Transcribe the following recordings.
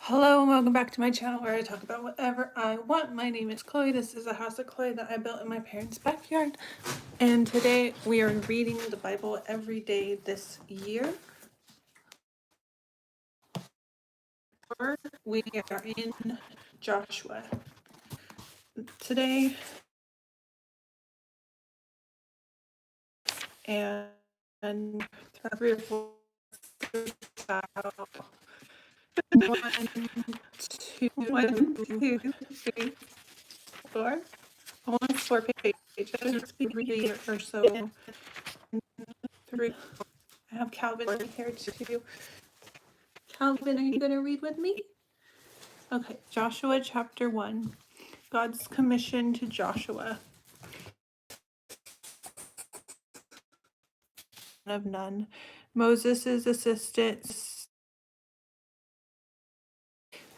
Hello and welcome back to my channel where I talk about whatever I want. My name is Chloe. This is a house of Chloe that I built in my parents' backyard. And today we are reading the Bible every day this year. We are in Joshua. Today and 3 or 4 1, 2, 3, 4. Almost 4 pages, 3 or so. 3. I have Calvin here too. Calvin, are you going to read with me? Okay, Joshua chapter 1. God's commission to Joshua. Of Nun. Moses' assistant.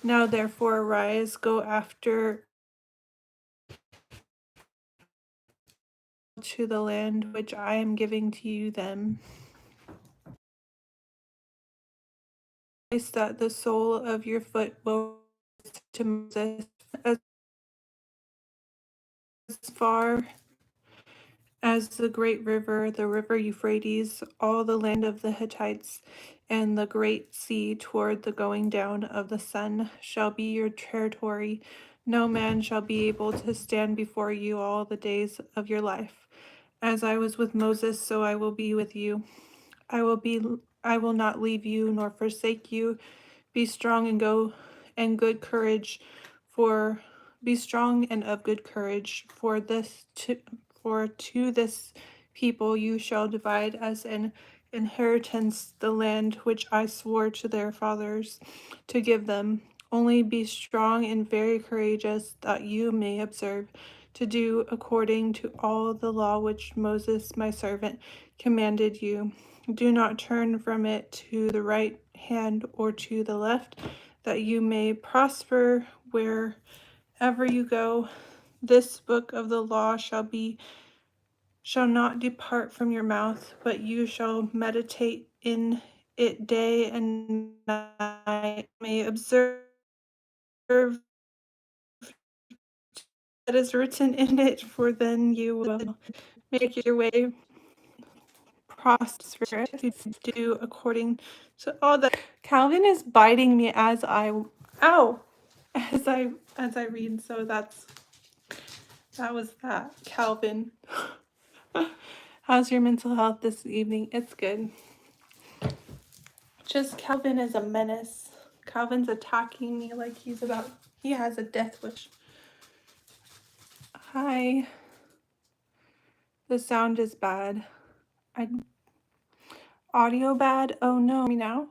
Now therefore arise, go after to the land which I am giving to you them. That the sole of your foot will to Moses as far as the great river, the river Euphrates, all the land of the Hittites, and the great sea toward the going down of the sun shall be your territory. No man shall be able to stand before you all the days of your life. As I was with Moses, so I will be with you. I will not leave you nor forsake you. Be strong and go and good courage, for be strong and of good courage, for to this people you shall divide as an inheritance the land which I swore to their fathers to give them. Only be strong and very courageous, that you may observe to do according to all the law which Moses my servant commanded you. Do not turn from it to the right hand or to the left, that you may prosper wherever you go. This book of the law shall not depart from your mouth, but you shall meditate in it day and night. May observe that is written in it, for then you will make your way prosperous to do according to all that. Calvin is biting me as I read, so that was that. Calvin. How's your mental health this evening? It's good. Just Calvin is a menace. Calvin's attacking me like he has a death wish. Hi. The sound is bad. Audio bad? Oh no. Me now?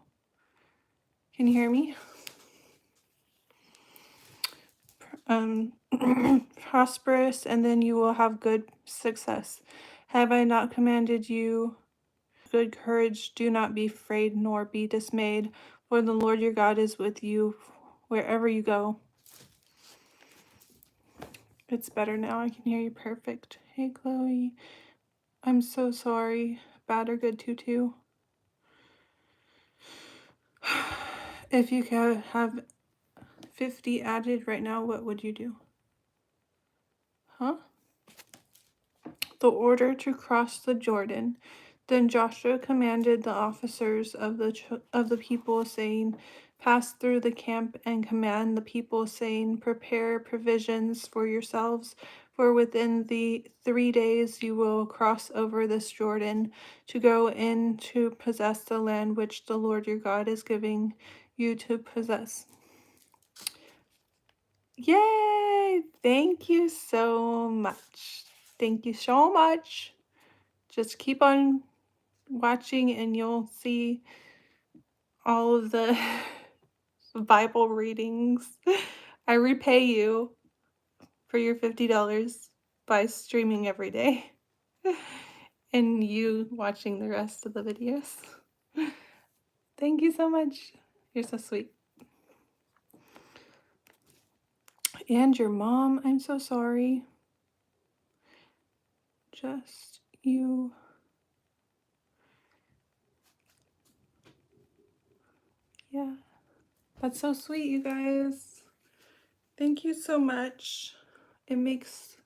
Can you hear me? Prosperous, and then you will have good success. Have I not commanded you? Good courage, do not be afraid nor be dismayed, for the Lord your God is with you wherever you go. It's better now. I can hear you perfect. Hey, Chloe. I'm so sorry. Bad or good, Tutu? If you could have 50 added right now, what would you do? Huh? The order to cross the Jordan. Then Joshua commanded the officers of the people, saying, pass through the camp and command the people, saying, prepare provisions for yourselves, for within the 3 days you will cross over this Jordan to go in to possess the land which the Lord your God is giving you to possess. Yay! Thank you so much. Thank you so much. Just keep on watching and you'll see all of the Bible readings. I repay you for your $50 by streaming every day and you watching the rest of the videos. Thank you so much. You're so sweet. And your mom, I'm so sorry. Just you. Yeah. That's so sweet, you guys. Thank you so much. It makes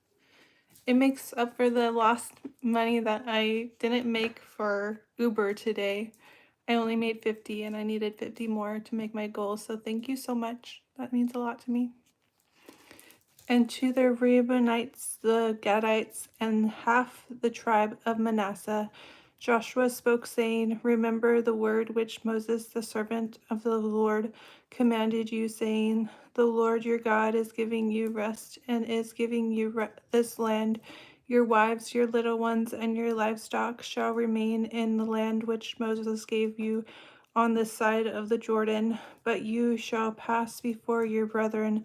up for the lost money that I didn't make for Uber today. I only made 50 and I needed 50 more to make my goal. So thank you so much. That means a lot to me. And to the Reubenites, the Gadites, and half the tribe of Manasseh, Joshua spoke, saying, Remember the word which Moses, the servant of the Lord, commanded you, saying, The Lord your God is giving you rest and is giving you this land. Your wives, your little ones, and your livestock shall remain in the land which Moses gave you on this side of the Jordan, but you shall pass before your brethren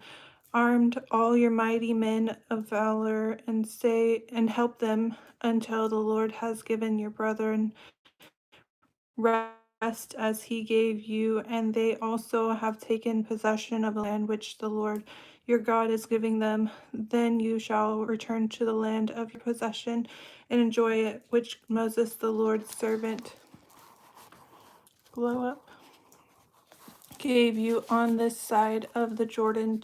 armed, all your mighty men of valor, and say and help them until the Lord has given your brethren rest as he gave you, and they also have taken possession of the land which the Lord your God is giving them. Then you shall return to the land of your possession and enjoy it, which Moses the Lord's servant blow up gave you on this side of the Jordan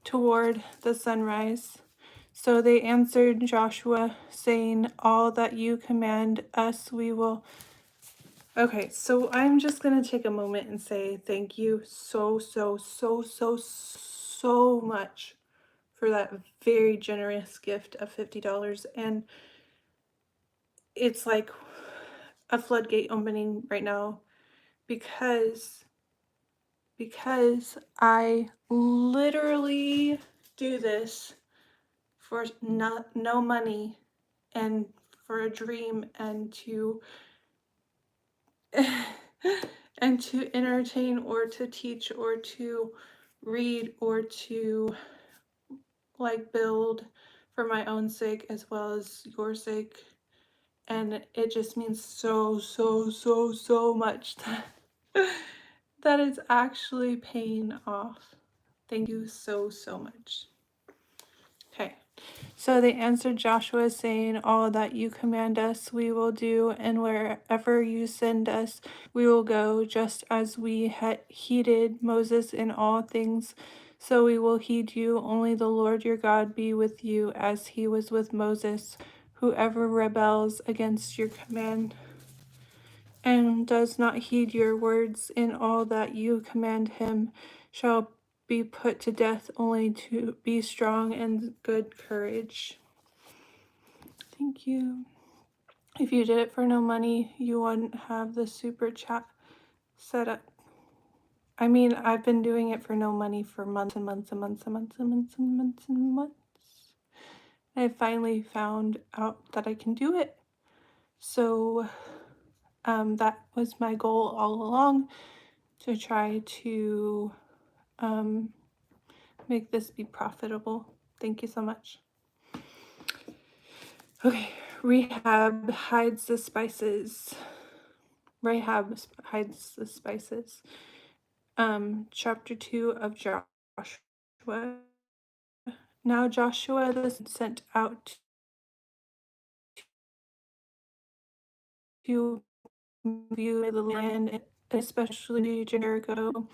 toward the sunrise. So they answered Joshua, saying, All that you command us, we will. Okay, so I'm just going to take a moment and say thank you so much for that very generous gift of $50. And it's like a floodgate opening right now because I literally do this for no money and for a dream and to and to entertain or to teach or to read or to like build for my own sake as well as your sake, and it just means so much that that is actually paying off. Thank you so much. Okay. So they answered Joshua, saying, All that you command us, we will do, and wherever you send us, we will go, just as we heeded Moses in all things. So we will heed you. Only the Lord your God be with you, as he was with Moses. Whoever rebels against your command and does not heed your words in all that you command him shall be put to death. Only to be strong and good courage. Thank you. If you did it for no money, you wouldn't have the super chat set up. I mean, I've been doing it for no money for months and months and months and months and months and months and months. I finally found out that I can do it. So that was my goal all along, to try to make this be profitable. Thank you so much. Okay, Rahab hides the spices. Rahab hides the spices. Chapter 2 of Joshua. Now Joshua was sent out to view the land, especially Jericho.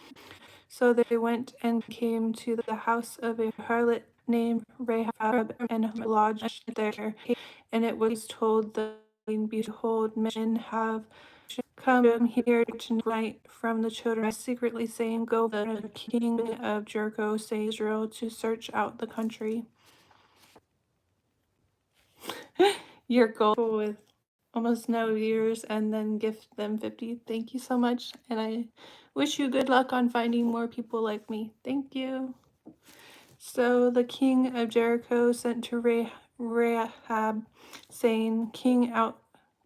So they went and came to the house of a harlot named Rahab and lodged there. And it was told them, Behold, men have come here tonight from the children, secretly saying, Go, the king of Jericho, say Israel, to search out the country. Your goal with almost no viewers and then gift them 50. Thank you so much. And I wish you good luck on finding more people like me. Thank you. So the king of Jericho sent to Rahab, saying,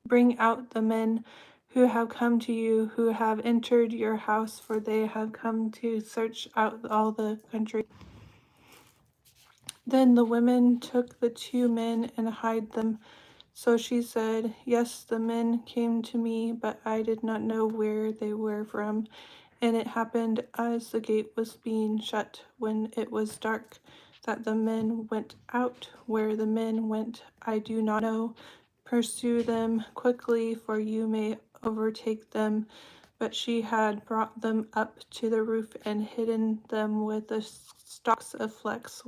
bring out the men who have come to you, who have entered your house, for they have come to search out all the country. Then the women took the 2 men and hid them. So she said, Yes, the men came to me, but I did not know where they were from. And it happened as the gate was being shut, when it was dark, that the men went out. Where the men went, I do not know. Pursue them quickly, for you may overtake them, but she had brought them up to the roof and hidden them with the stalks of flax,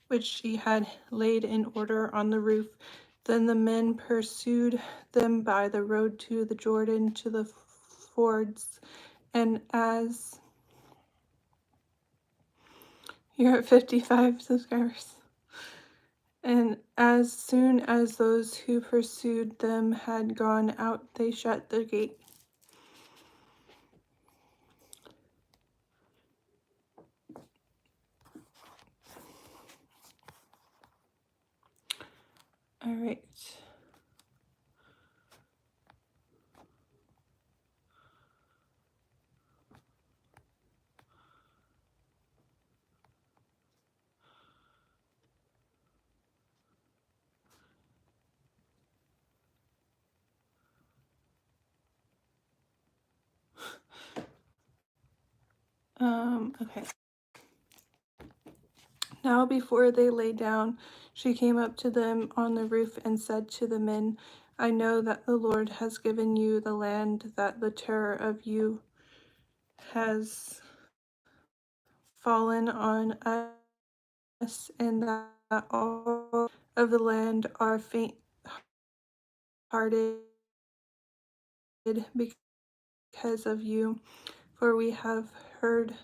which she had laid in order on the roof. Then the men pursued them by the road to the Jordan, to the fords, and as you're at 55 subscribers. And as soon as those who pursued them had gone out, they shut the gate. All right. Okay. Now before they lay down, she came up to them on the roof and said to the men, I know that the Lord has given you the land, that the terror of you has fallen on us, and that all of the land are faint-hearted because of you. For we have heard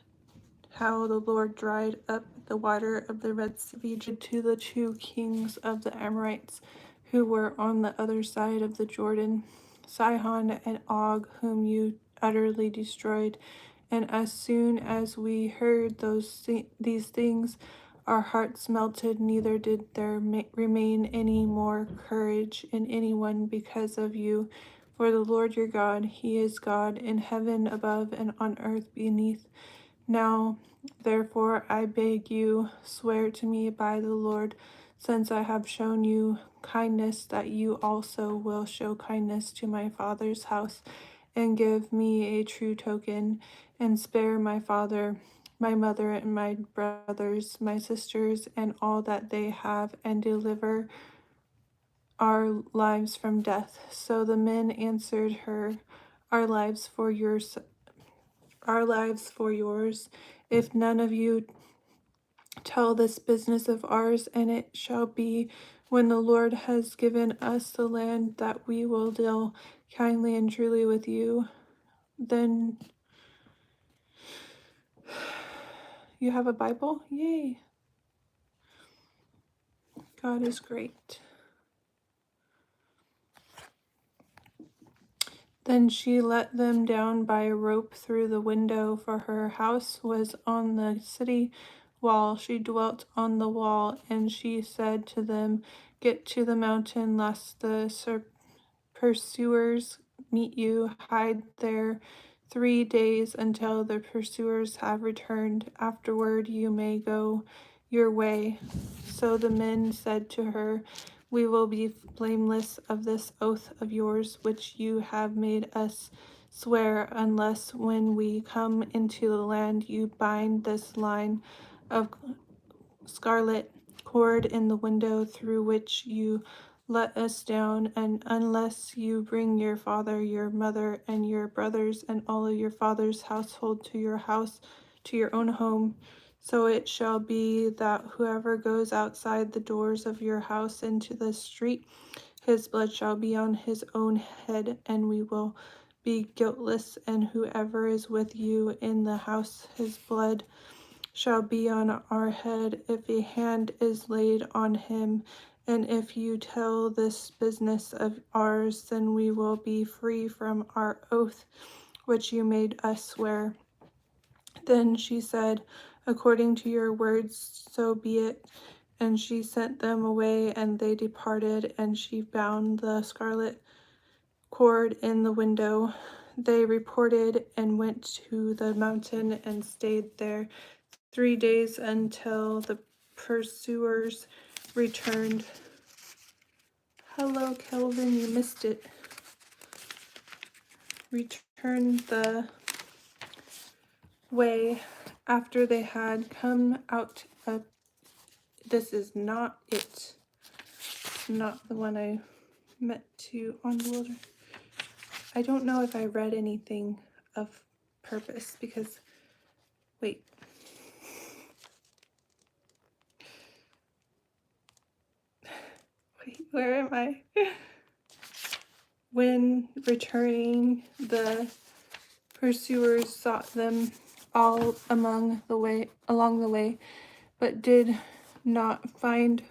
how the Lord dried up the water of the Red Sea to the 2 kings of the Amorites who were on the other side of the Jordan, Sihon and Og, whom you utterly destroyed. And as soon as we heard these things, our hearts melted, neither did there remain any more courage in anyone because of you. For the Lord your God, he is God in heaven above and on earth beneath. Now, therefore, I beg you, swear to me by the Lord, since I have shown you kindness, that you also will show kindness to my father's house, and give me a true token, and spare my father, my mother, and my brothers, my sisters, and all that they have, and deliver our lives from death. So the men answered her, Our lives for yours. If none of you tell this business of ours, and it shall be when the Lord has given us the land that we will deal kindly and truly with you. Then you have a Bible? Yay! God is great. Then she let them down by a rope through the window, for her house was on the city wall. She dwelt on the wall, and she said to them, Get to the mountain, lest the pursuers meet you. Hide there 3 days until the pursuers have returned. Afterward you may go your way. So the men said to her, We will be blameless of this oath of yours, which you have made us swear, unless when we come into the land you bind this line of scarlet cord in the window through which you let us down, and unless you bring your father, your mother, and your brothers, and all of your father's household to your house, to your own home. So it shall be that whoever goes outside the doors of your house into the street, his blood shall be on his own head, and we will be guiltless. And whoever is with you in the house, his blood shall be on our head if a hand is laid on him. And if you tell this business of ours, then we will be free from our oath which you made us swear. Then she said, According to your words, so be it. And she sent them away, and they departed, and she bound the scarlet cord in the window. They reported and went to the mountain and stayed there 3 days until the pursuers returned. Hello, Kelvin, you missed it. Returned the way after they had come out of. This is not it. Not the one I meant to on the wilderness. I don't know if I read anything of purpose because, wait. Wait, where am I? When returning, the pursuers sought them all along the way, but did not find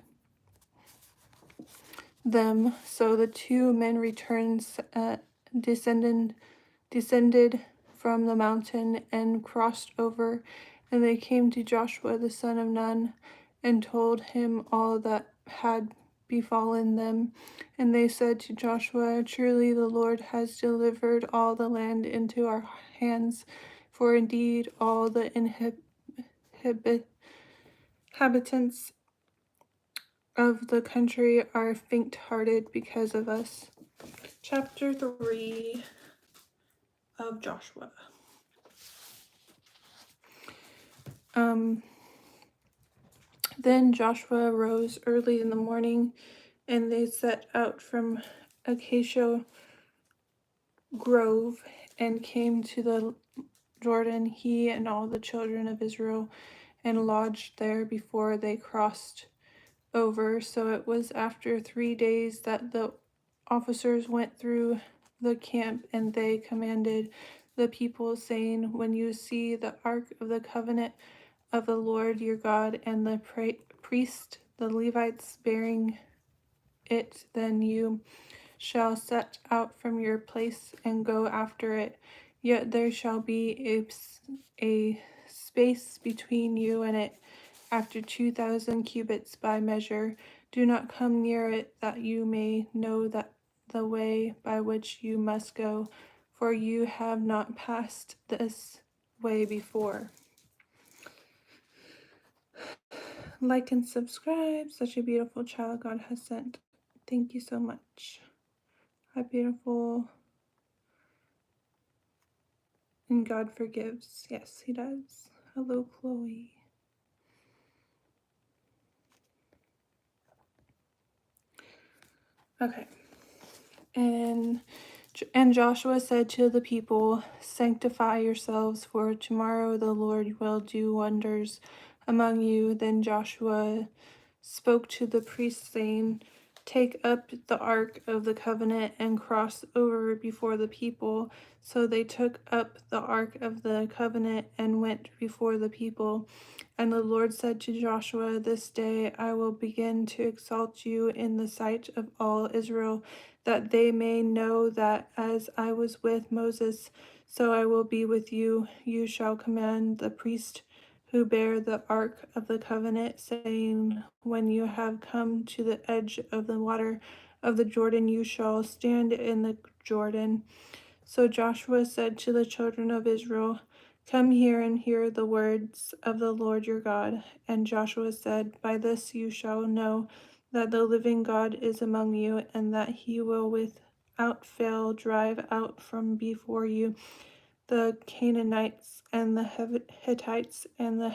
them. So the two men returned, descended from the mountain and crossed over, and they came to Joshua the son of Nun and told him all that had befallen them. And they said to Joshua, "Truly the Lord has delivered all the land into our hands, for indeed all the inhabitants of the country are faint-hearted because of us." Chapter 3 of Joshua. Then Joshua rose early in the morning, and they set out from Acacia Grove and came to the Jordan, he and all the children of Israel, and lodged there before they crossed over. So it was after 3 days that the officers went through the camp, and they commanded the people, saying, "When you see the ark of the covenant of the Lord your God and the priest, the Levites, bearing it, then you shall set out from your place and go after it. Yet there shall be a space between you and it, after 2,000 cubits by measure. Do not come near it, that you may know that the way by which you must go, for you have not passed this way before." Like and subscribe. Such a beautiful child God has sent. Thank you so much. How beautiful. And God forgives. Yes, he does. Hello, Chloe. Okay. And Joshua said to the people, "Sanctify yourselves, for tomorrow the Lord will do wonders among you." Then Joshua spoke to the priests, saying, "Take up the ark of the covenant and cross over before the people." So they took up the ark of the covenant and went before the people. And the Lord said to Joshua, "This day I will begin to exalt you in the sight of all Israel, that they may know that as I was with Moses, so I will be with you. You shall command the priest who bear the ark of the covenant, saying, when you have come to the edge of the water of the Jordan, you shall stand in the Jordan." So Joshua said to the children of Israel, "Come here and hear the words of the Lord your God." And Joshua said, "By this you shall know that the living God is among you, and that he will without fail drive out from before you the Canaanites and the Hittites and the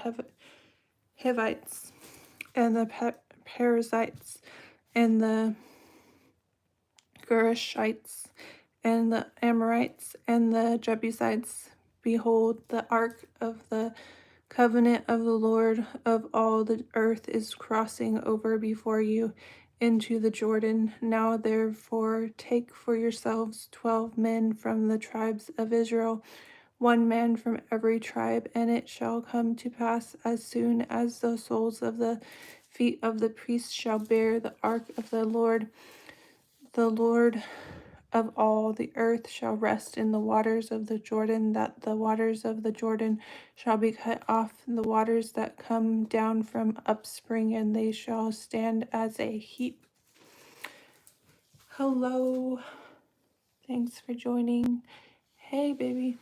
Hivites and the Perizzites and the Gerishites and the Amorites and the Jebusites. Behold, the ark of the covenant of the Lord of all the earth is crossing over before you into the Jordan. Now therefore take for yourselves 12 men from the tribes of Israel, 1 man from every tribe. And it shall come to pass, as soon as the soles of the feet of the priests shall bear the ark of the Lord of all the earth shall rest in the waters of the Jordan, that the waters of the Jordan shall be cut off, the waters that come down from upspring, and they shall stand as a heap. Hello. Thanks for joining. Hey, baby.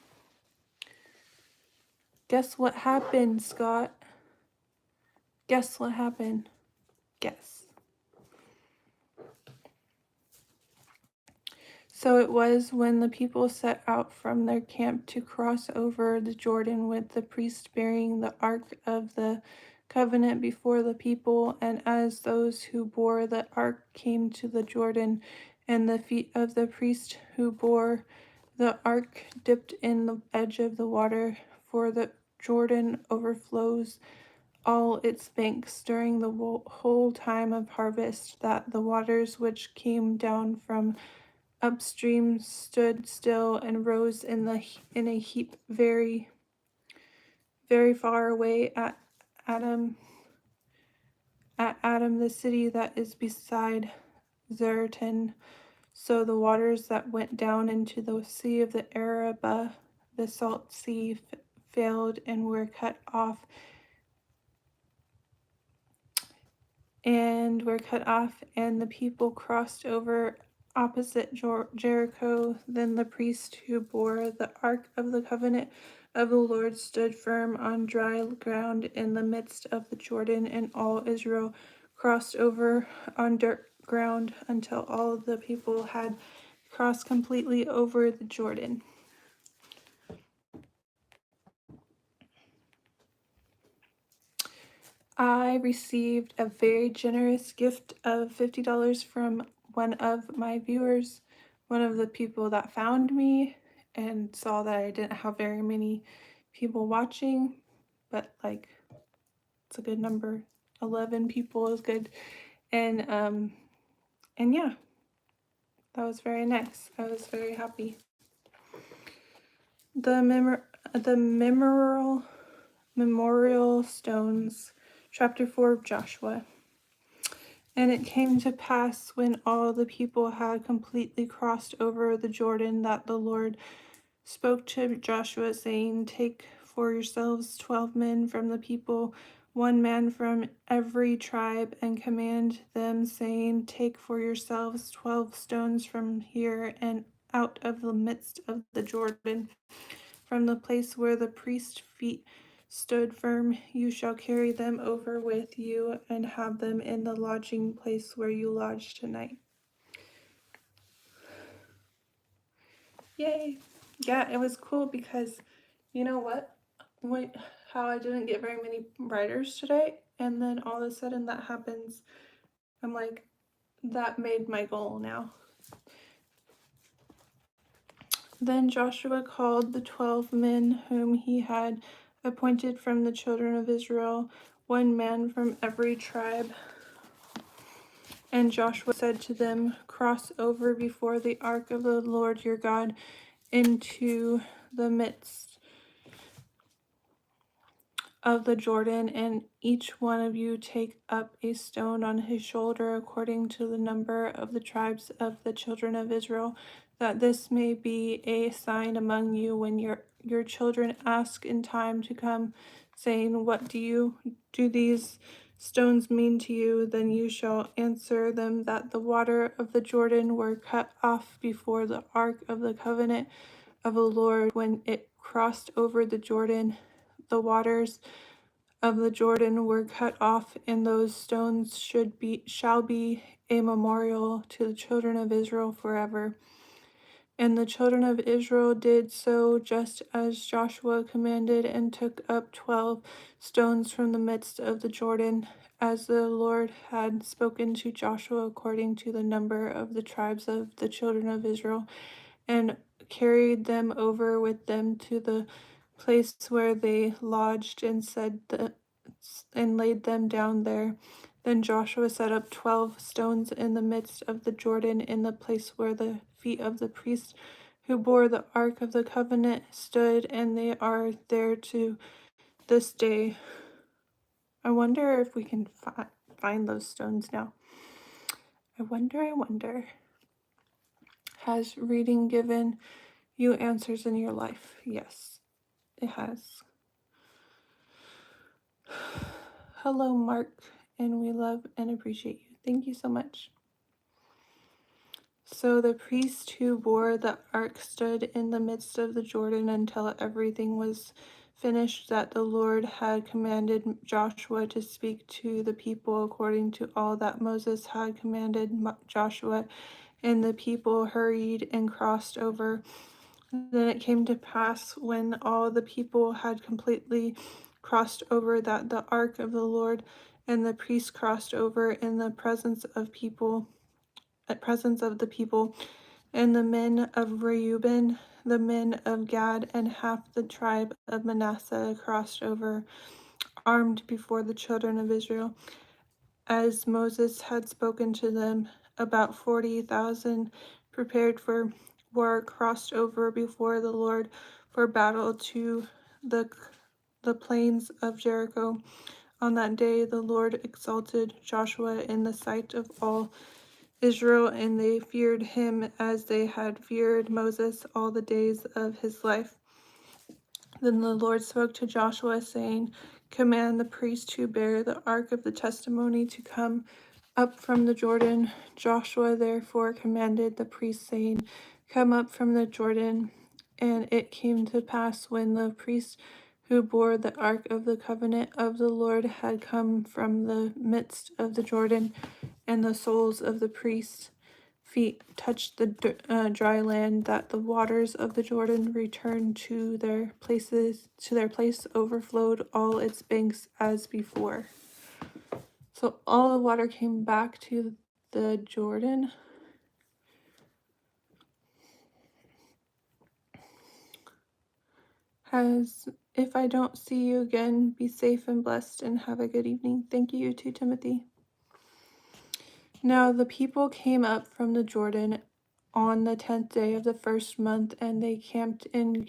Guess what happened, Scott? Guess what happened? Guess. So it was when the people set out from their camp to cross over the Jordan, with the priest bearing the ark of the covenant before the people. And as those who bore the ark came to the Jordan, and the feet of the priest who bore The ark dipped in the edge of the water, for the Jordan overflows all its banks during the whole time of harvest, that the waters which came down from upstream stood still and rose in a heap very, very far away Adam, the city that is beside Zeratan. So the waters that went down into the sea of the Arabah, the salt sea, failed and were cut off, and the people crossed over opposite Jericho. Then the priest who bore the ark of the covenant of the Lord stood firm on dry ground in the midst of the Jordan, and all Israel crossed over on dirt ground until all the people had crossed completely over the Jordan. I received a very generous gift of $50 from one of my viewers, one of the people that found me and saw that I didn't have very many people watching, but like it's a good number. 11 people is good. And yeah, that was very nice. I was very happy. The memorial stones, chapter 4 of Joshua. And it came to pass when all the people had completely crossed over the Jordan that the Lord spoke to Joshua, saying, Take for yourselves 12 men from the people, one man from every tribe, and command them, saying, Take for yourselves 12 stones from here and out of the midst of the Jordan, from the place where the priest's feet stood firm. You shall carry them over with you and have them in the lodging place where you lodge tonight. Yay! Yeah, it was cool because you know what? How I didn't get very many writers today, and then all of a sudden that happens. I'm like, that made my goal now. Then Joshua called the 12 men whom he had appointed from the children of Israel, one man from every tribe. And Joshua said to them, Cross over before the ark of the Lord your God into the midst of the Jordan, and each one of you take up a stone on his shoulder according to the number of the tribes of the children of Israel, that this may be a sign among you when your children ask in time to come, saying, What do these stones mean to you? Then you shall answer them that the water of the Jordan were cut off before the ark of the covenant of the Lord when it crossed over the Jordan. The waters of the Jordan were cut off, and those stones shall be a memorial to the children of Israel forever. And the children of Israel did so just as Joshua commanded, and took up 12 stones from the midst of the Jordan, as the Lord had spoken to Joshua according to the number of the tribes of the children of Israel, and carried them over with them to the place where they lodged, and laid them down there. Then Joshua set up 12 stones in the midst of the Jordan, in the place where the feet of the priests who bore the ark of the covenant stood, and they are there to this day. I wonder if we can find those stones now. I wonder. Has reading given you answers in your life? Yes, it has. Hello, Mark, and we love and appreciate you. Thank you so much. So the priest who bore the ark stood in the midst of the Jordan until everything was finished that the Lord had commanded Joshua to speak to the people according to all that Moses had commanded Joshua. And the people hurried and crossed over. Then it came to pass when all the people had completely crossed over that the ark of the Lord and the priests crossed over in the presence of the people, and the men of Reuben, the men of Gad and half the tribe of Manasseh crossed over, armed before the children of Israel. As Moses had spoken to them, about 40,000 prepared for war crossed over before the Lord for battle to the plains of Jericho. On that day the Lord exalted Joshua in the sight of all Israel, and they feared him as they had feared Moses all the days of his life. Then the Lord spoke to Joshua, saying, "Command the priests who bear the ark of the testimony to come up from the Jordan." Joshua therefore commanded the priests, saying, "Come up from the Jordan." And it came to pass, when the priests who bore the ark of the covenant of the Lord had come from the midst of the Jordan, and the soles of the priests' feet touched the dry land, that the waters of the Jordan returned to their places, to their place, overflowed all its banks as before. So all the water came back to the Jordan. If I don't see you again, be safe and blessed and have a good evening. Thank you to Timothy. Now the people came up from the Jordan on the 10th day of the first month, and they camped in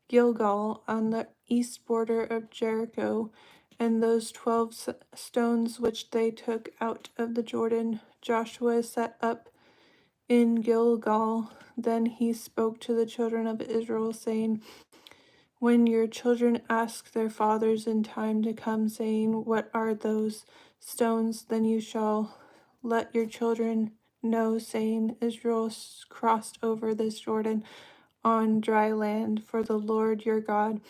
Gilgal on the east border of Jericho. And those 12 stones which they took out of the Jordan, Joshua set up in Gilgal. Then he spoke to the children of Israel, saying, "When your children ask their fathers in time to come, saying, 'What are those stones?' then you shall let your children know, saying, 'Israel crossed over this Jordan on dry land, for the Lord your God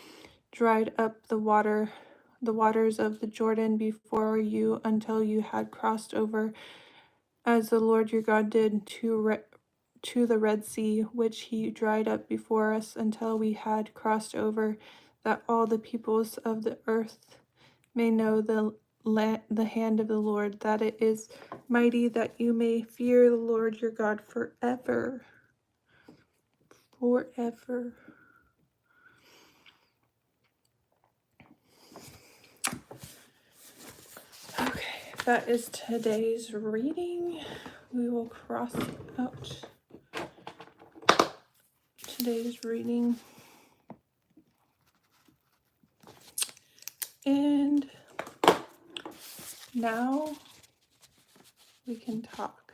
dried up the waters of the Jordan before you until you had crossed over, as the Lord your God did to the Red Sea, which he dried up before us until we had crossed over, that all the peoples of the earth may know the hand of the Lord, that it is mighty, that you may fear the Lord your God forever." Forever. Okay, that is today's reading. We will cross out today's reading. And now we can talk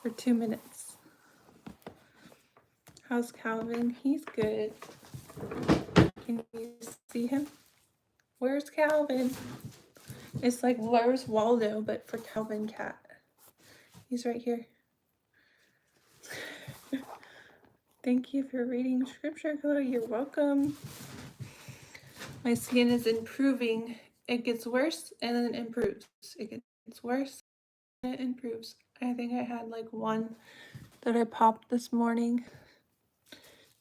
for 2 minutes. How's Calvin? He's good. Can you see him? Where's Calvin? It's like, where's Waldo, but for Calvin Cat. He's right here. Thank you for reading scripture, Chloe. You're welcome. My skin is improving. It gets worse and then improves. It gets worse and it improves. I think I had like one that I popped this morning.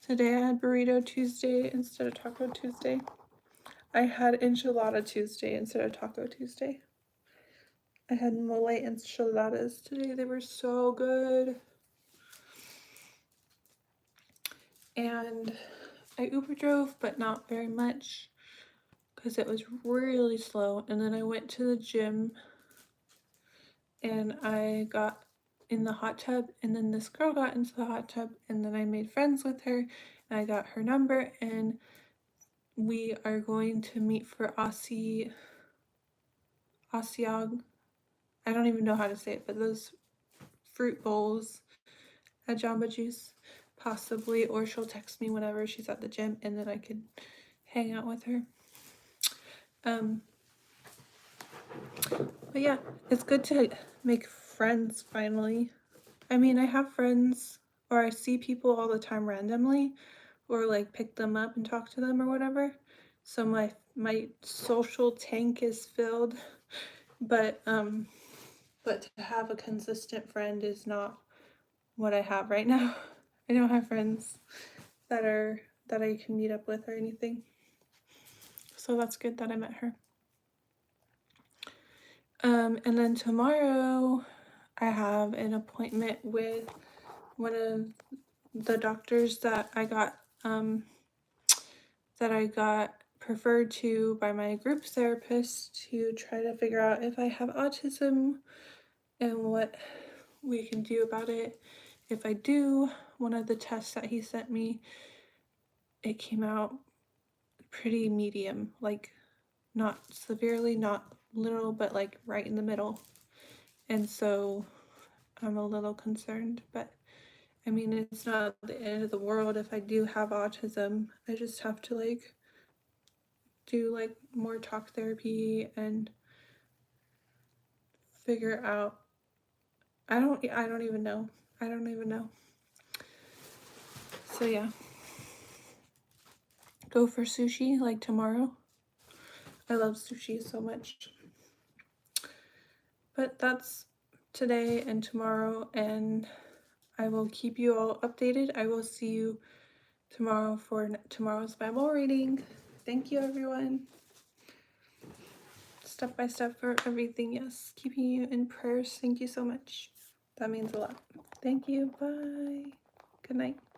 Today I had Burrito Tuesday instead of Taco Tuesday. I had Enchilada Tuesday instead of Taco Tuesday. I had mole enchiladas today. They were so good. And I Uber drove, but not very much because it was really slow. And then I went to the gym and I got in the hot tub, and then this girl got into the hot tub, and then I made friends with her, and I got her number, and we are going to meet for Asiag. I don't even know how to say it, but those fruit bowls at Jamba Juice, possibly, or she'll text me whenever she's at the gym, and then I could hang out with her. But yeah, it's good to make friends finally. I mean, I have friends, or I see people all the time randomly, or like pick them up and talk to them or whatever. So my social tank is filled, but to have a consistent friend is not what I have right now. I don't have friends that I can meet up with or anything. So that's good that I met her. And then tomorrow I have an appointment with one of the doctors that I got referred to by my group therapist to try to figure out if I have autism and what we can do about it. If I do, one of the tests that he sent me, it came out pretty medium, like not severely, not little, but like right in the middle. And so I'm a little concerned, but I mean, it's not the end of the world if I do have autism. I just have to like do like more talk therapy and figure out. I don't even know. I don't even know. So yeah. Go for sushi like tomorrow. I love sushi so much. But that's today and tomorrow, and I will keep you all updated. I will see you tomorrow for tomorrow's Bible reading. Thank you, everyone. Step by step for everything. Yes, keeping you in prayers. Thank you so much. That means a lot. Thank you. Bye. Good night.